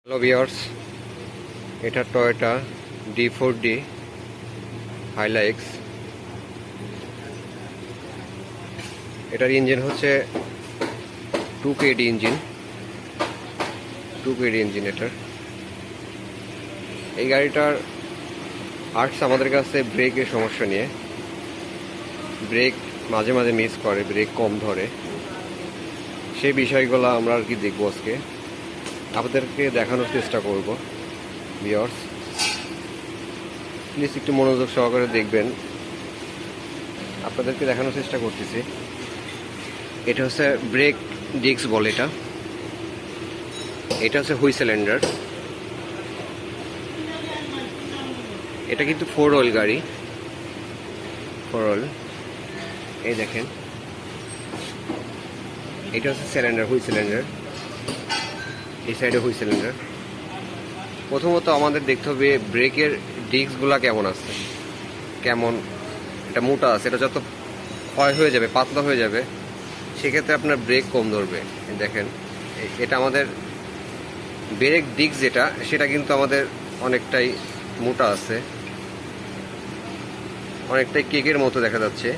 Hello viewers, এটা Toyota D4D Hilux। এটার engine হচ্ছে 2KD ইঞ্জিন। এটার এই গাড়িটার আসছে আমাদের কাছে ব্রেকের সমস্যা নিয়ে। ব্রেক মাঝে মাঝে মিস করে, ব্রেক কম ধরে। সেই বিষয়গুলো আমরা আর কি দেখবো আজকে, আপনাদেরকে দেখানোর চেষ্টা করব। ভিউয়ার্স প্লিজ একটু মনোযোগ সহকারে দেখবেন, আপনাদেরকে দেখানোর চেষ্টা করতেছি। এটা হচ্ছে ব্রেক ডিস্ক বলে এটা হচ্ছে হুইল সিলিন্ডার। এটা কিন্তু 4 হুইল গাড়ি, 4 হুইল। এই দেখেন, এটা হচ্ছে সিলিন্ডার, হুইল সিলিন্ডার। এই সাইডে হুইল সিলিন্ডার। প্রথমত আমাদের দেখতে হবে ব্রেকের ডিস্কগুলো কেমন আছে, কেমন এটা মোটা আছে। এটা যত ক্ষয় হয়ে যাবে, পাতলা হয়ে যাবে, সেক্ষেত্রে আপনার ব্রেক কম ধরবে। দেখেন, এটা আমাদের ব্রেক ডিস্ক যেটা, সেটা কিন্তু আমাদের অনেকটাই মোটা আছে, অনেকটাই কেকের মতো দেখা যাচ্ছে।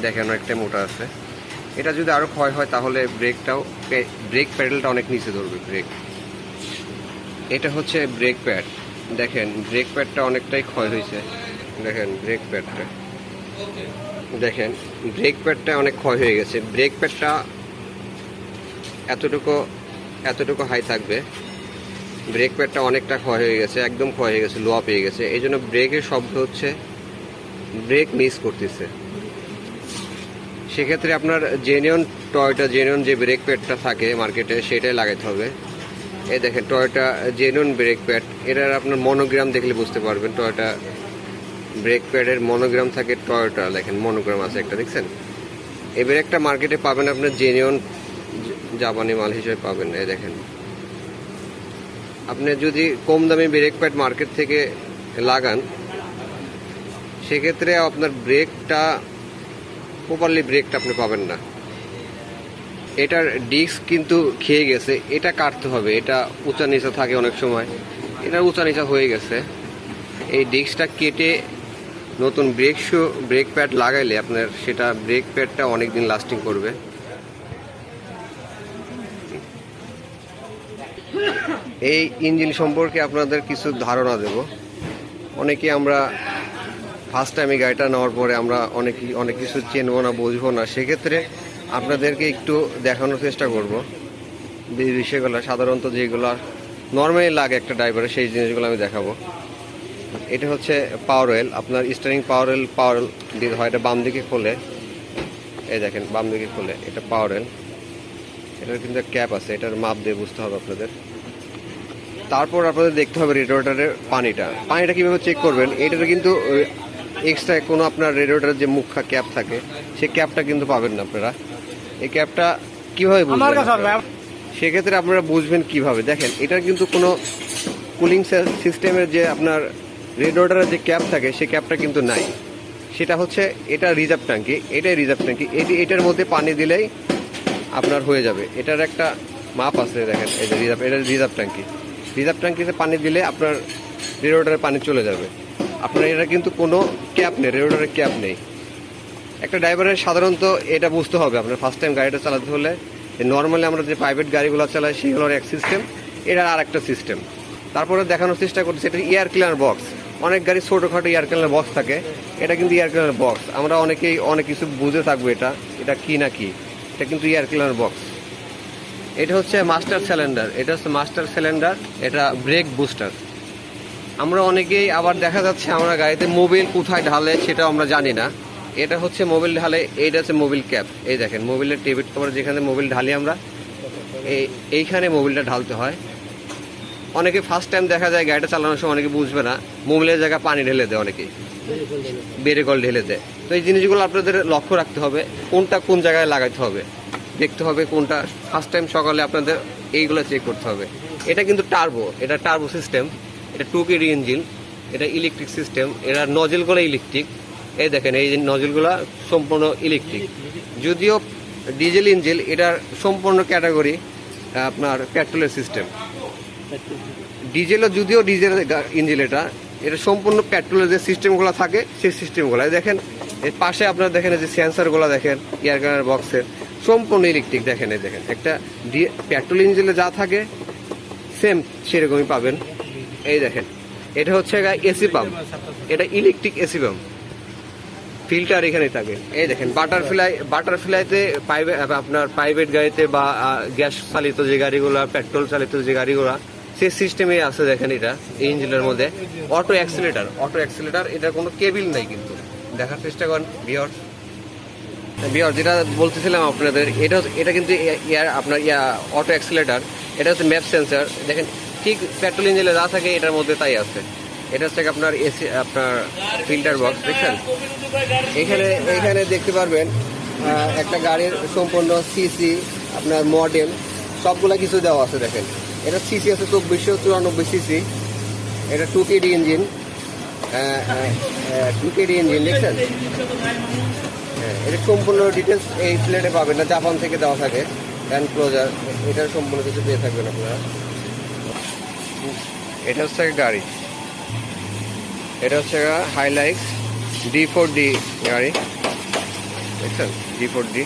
দেখেন, অনেকটাই মোটা আছে। এটা যদি আরও ক্ষয় হয় তাহলে ব্রেক প্যাডেলটা অনেক নিচে ধরবে ব্রেক। এটা হচ্ছে ব্রেক প্যাড। দেখেন, ব্রেক প্যাডটা অনেকটাই ক্ষয় হয়েছে। দেখেন ব্রেক প্যাডটা অনেক ক্ষয় হয়ে গেছে। ব্রেক প্যাডটা এতটুকু হাই থাকবে। ব্রেক প্যাডটা অনেকটা ক্ষয় হয়ে গেছে, একদম ক্ষয় হয়ে গেছে, লোয়া পেয়ে গেছে। এই জন্য ব্রেকের শব্দ হচ্ছে ব্রেক মিস করতেছে। সেক্ষেত্রে আপনার টয়োটা জেনুইন যে ব্রেক প্যাডটা থাকে মার্কেটে, সেটাই লাগাতে হবে। এই দেখেন, টয়োটা জেনুইন ব্রেক প্যাড। এটার আপনার মনোগ্রাম দেখলে বুঝতে পারবেন। টয়োটা ব্রেক প্যাডের মনোগ্রাম থাকে, টয়োটা দেখেন মনোগ্রাম আছে একটা, দেখছেন? এই ব্রেকটা মার্কেটে পাবেন আপনার জেনুইন জাপানি মাল হিসেবে পাবেন। এই দেখেন, আপনি যদি কম দামি ব্রেক প্যাড মার্কেট থেকে লাগান, সেক্ষেত্রে আপনার প্রপারলি ব্রেকটা আপনি পাবেন না। এটার ডিস্ক কিন্তু খেয়ে গেছে, এটা কাটতে হবে। এটা উঁচা নিচা থাকে অনেক সময়, এটা উঁচা নিচা হয়ে গেছে। এই ডিস্কটা কেটে নতুন ব্রেক প্যাড লাগাইলে আপনার সেটা ব্রেক প্যাডটা অনেকদিন লাস্টিং করবে। এই ইঞ্জিন সম্পর্কে আপনাদের কিছু ধারণা দেব। অনেকে আমরা ফার্স্ট টাইম এই গাড়িটা নেওয়ার পরে আমরা অনেক কিছু চেনবো না, বুঝবো না। সেক্ষেত্রে আপনাদেরকে একটু দেখানোর চেষ্টা করব বিষয়গুলো, সাধারণত যেগুলো নর্মালি লাগে একটা ড্রাইভারের, সেই জিনিসগুলো আমি দেখাবো। এটা হচ্ছে পাওয়ার অয়েল। আপনার স্টারিং পাওয়ার অয়েল দিতে হয়। এটা বাম দিকে খোলে, এই দেখেন বাম দিকে খোলে। এটা পাওয়ার অয়েল। এটার কিন্তু ক্যাপ আছে, এটার মাপ দিয়ে বুঝতে হবে আপনাদের। তারপর আপনাদের দেখতে হবে রেডিয়েটরের পানিটা কীভাবে চেক করবেন। এটাতে কিন্তু এক্সট্রা কোনো আপনার রেডিয়েটরের যে মুখা ক্যাপ থাকে, সেই ক্যাপটা কিন্তু পাবেন না আপনারা। এই ক্যাপটা কীভাবে বুঝবেন? সেক্ষেত্রে আপনারা বুঝবেন কিভাবে, দেখেন এটার কিন্তু কোনো কুলিং সিস্টেমের যে আপনার রেডিয়েটরের যে ক্যাপ থাকে, সেই ক্যাপটা কিন্তু নাই। সেটা হচ্ছে এটা রিজার্ভ ট্যাঙ্কি। এটার মধ্যে পানি দিলেই আপনার হয়ে যাবে। এটার একটা মাপ আছে, দেখেন এই যে এটা রিজার্ভ ট্যাঙ্কিতে পানি দিলে আপনার রেডিয়েটরের পানি চলে যাবে। আপনার এটা কিন্তু কোনো ক্যাপ নেই, রেডিয়েটরের ক্যাপ নেই। একটা ড্রাইভারের সাধারণত এটা বুঝতে হবে। আপনার ফার্স্ট টাইম গাড়িটা চালাতে হলে, নর্মালি আমরা যে প্রাইভেট গাড়িগুলো চালাই সেগুলোর এক সিস্টেম, এটার আর একটা সিস্টেম। তারপরে দেখানোর চেষ্টা করছি, এটা এয়ার ক্লিনার বক্স। অনেক গাড়ি ছোটোখাটো এয়ার ক্লিনার বক্স থাকে, এটা কিন্তু এয়ার ক্লিনার বক্স। আমরা অনেকেই অনেক কিছু বুঝে থাকবো এটা কি না কি। এটা কিন্তু এয়ার ক্লিনার বক্স। এটা হচ্ছে মাস্টার সিলিন্ডার। এটা ব্রেক বুস্টার। আমরা অনেকেই আবার দেখা যাচ্ছে আমরা গাড়িতে মোবিল কোথায় ঢালে সেটাও আমরা জানি না। এটা হচ্ছে মোবিল ঢালে, এইটা হচ্ছে মোবিল ক্যাপ। এই দেখেন, মোবিলের টেবিল কভার যেখানে মোবিল ঢালি আমরা, এইখানে মোবিলটা ঢালতে হয়। অনেকে ফার্স্ট টাইম দেখা যায় গাড়িটা চালানোর সময় অনেকে বুঝবে না, মোবিলের জায়গায় পানি ঢেলে দেয়, অনেকে বেরেকল ঢেলে দেয়। তো এই জিনিসগুলো আপনাদের লক্ষ্য রাখতে হবে, কোনটা কোন জায়গায় লাগাতে হবে, দেখতে হবে কোনটা। ফার্স্ট টাইম সকালে আপনাদের এইগুলো চেক করতে হবে। এটা কিন্তু টার্বো সিস্টেম। এটা 2KD ইঞ্জিন, এটা ইলেকট্রিক সিস্টেম। এরা নজেলগুলো ইলেকট্রিক। এই দেখেন, এই নজেলগুলো সম্পূর্ণ ইলেকট্রিক। যদিও ডিজেল ইঞ্জিন, এটার সম্পূর্ণ ক্যাটাগরি আপনার পেট্রোলের সিস্টেম। ডিজেলও যদিও ডিজেল ইঞ্জিন, এটা সম্পূর্ণ পেট্রোলের যে সিস্টেমগুলো থাকে সেই সিস্টেমগুলো দেখেন। এর পাশে আপনারা দেখেন যে সেন্সারগুলো দেখেন, এয়ার কালার বক্সের সম্পূর্ণ ইলেকট্রিক। দেখেন এই দেখেন একটা পেট্রোল ইঞ্জিনে যা থাকে সেম সেরকমই পাবেন। এই দেখেন এটা হচ্ছে এসি পাম্প, এটা ইলেকট্রিক এসি পাম্প, ফিল্টার এখানে থাকে। এই দেখেন বাটারফ্লাইতে আপনার প্রাইভেট গাড়িতে বা গ্যাস চালিত যে গাড়িগুলো, পেট্রোল চালিত যে গাড়িগুলো, সেই সিস্টেমে আছে। দেখেন এটা এই ইঞ্জিনের মধ্যে অটো অ্যাক্সিলারেটর, এটা কোনো কেবিল নাই কিন্তু। দেখার চেষ্টা করেন ভিউয়ার্স, যেটা বলতেছিলাম আপনাদের, এটা কিন্তু আপনার অটো অ্যাক্সিলারেটর, এটা হচ্ছে ম্যাপ সেন্সার। দেখেন ঠিক পেট্রোল ইঞ্জিনে যা থাকে এটার মধ্যে তাই আছে। এটা হচ্ছে আপনার এসি, আপনার ফিল্টার বক্স দেখছেন। এখানে দেখতে পারবেন একটা গাড়ির সম্পূর্ণ সিসি, আপনার মডেল সবগুলা কিছু দেওয়া আছে। দেখেন এটা সিসি আছে 2494 সিসি, এটা 2KD ইঞ্জিন, 2KD ইঞ্জিন দেখছেন। হ্যাঁ, এটা সম্পূর্ণ ডিটেলস এই প্লেটে পাবেন না, জাপান থেকে দেওয়া থাকে। হ্যান্ড ক্লোজার, এটার সম্পূর্ণ কিছু পেয়ে থাকবেন আপনারা। এটা হচ্ছে গাড়ি, এটা হচ্ছে হাইলাক্স D4D গাড়ি দেখছেন, D4D।